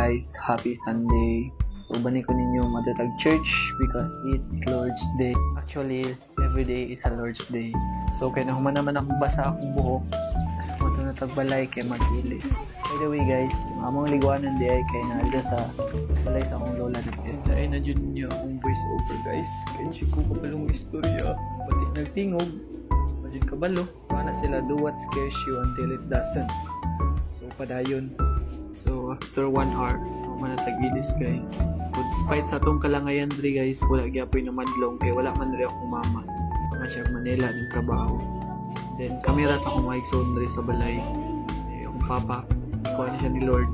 guys, happy Sunday. So bani ko ninyo madatag church because it's Lord's Day. Actually, every day is a Lord's Day. So kaya nahuman naman akong basa akong buhok. Mato na tagbalay kay mag-ilis. By the way guys, among liguanan di ay kay naalda sa balay sa akong lola dito. Since ay na dyan niyo akong voice over guys. Kaya ko kabalong istorya. Pati nagtingog. Pati kabalo. Paano sila do what scares you until it doesn't. So padayon. So after 1 hour, manatag-ilis guys. So, despite sa itong kalangayan dre guys, wala gyapoy na madlong kaya wala man rin akong mama. Mama siya Manila ng trabaho. Then kamera sa akong maigsoon dre sa balay. Akong papa, ikuha niya siya ni Lord.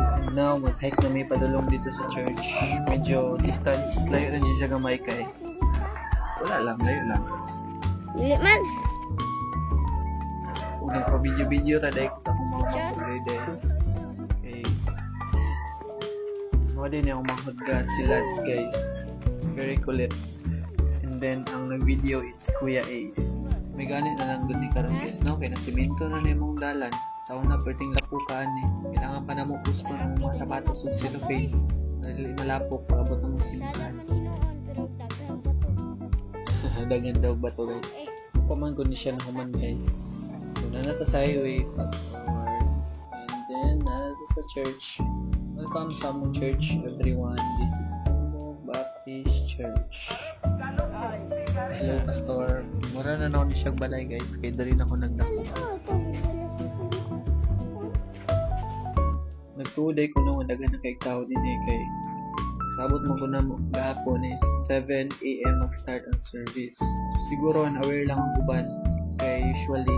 And now, mag-hike na may padulong dito sa church. Medyo distance, layo na dyan siya gamay kay. Wala lang, layo lang. Dili man. Kung nagpa-video-video taday ko sa akong mga mag-grade okay. Mga din yung mga si Lads guys. Very kulit. And then, ang nag-video is Kuya Ace. May ganit na lang doon ni Karang guys, no? Kaya nasiminto na na yung dalan. Sa una, perting lapukaan eh. Kailangan pa na mo gusto ng mga sapatos o silofane. Malapok, pagabot ng simbahan. Dagan daw ba to guys? Paman ko ni siya na human guys. So nanata sa highway, fast forward. And then nanata sa church. Welcome sa among church everyone. This is Among Baptist Church. Hello pastor. Mura na naon siya balay guys. Kaya dali na ako nagdako. Nagtuday ko nung dagan na kay tao din eh kay sabot mo ko na gahapon is 7 AM mag-start ang service. Siguro aware lang ang uban kay usually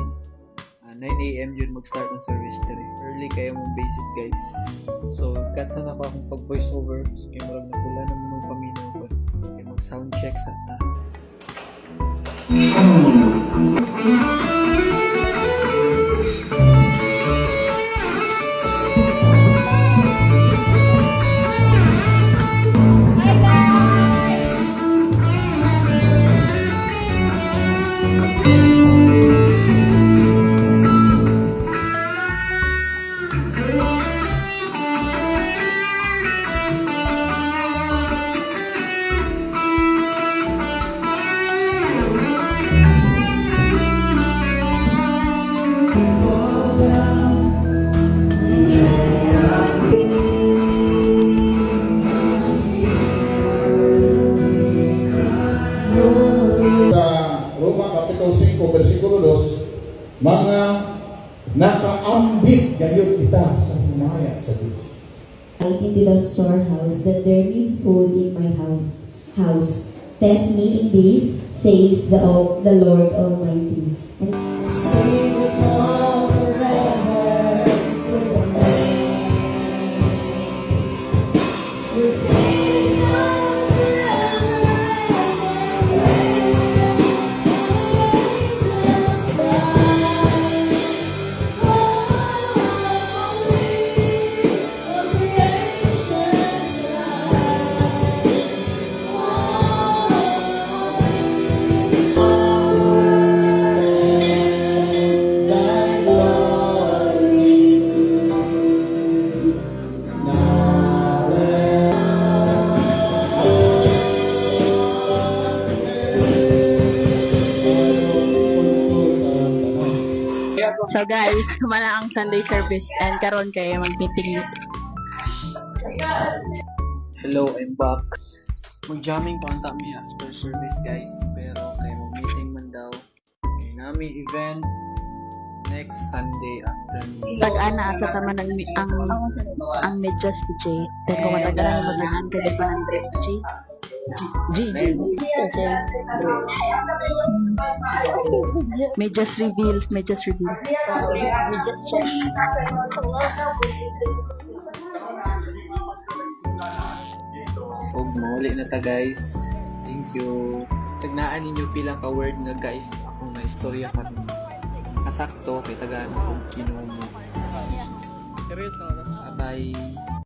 9 AM yun mag-start ang service today. Early kayo mong basis guys. So katsa na pa akong pag-voice over. So kaya marag napula na mong paminaw ko. Kaya mag-sound check sa ta. Versikulo 2, mga nakaambit gayon kita sa humaya sa Diyos. Into the storehouse that there be food in my house. Test me in this, says the Lord Almighty. And sing the song forever to the Lord. We'll sing the song forever. So guys, sumala ang Sunday service and karon kay mag-meeting. Hello, I'm back. Mag-jamming pa ang mi after service guys. Pero kay mag-meeting man daw. Kay nami event next Sunday afternoon. Tag-ana sa taman ang medyas DJ. Then kung matagalan mo tagaan ka di pa ng G. Medyas reveal. Huwag mo, ulit na ta guys. Thank you. Tagnaan ninyo pila ka word nga guys. Akong na istorya ka rin. Kasakto, kay tagaan akong kinumo. Bye-bye.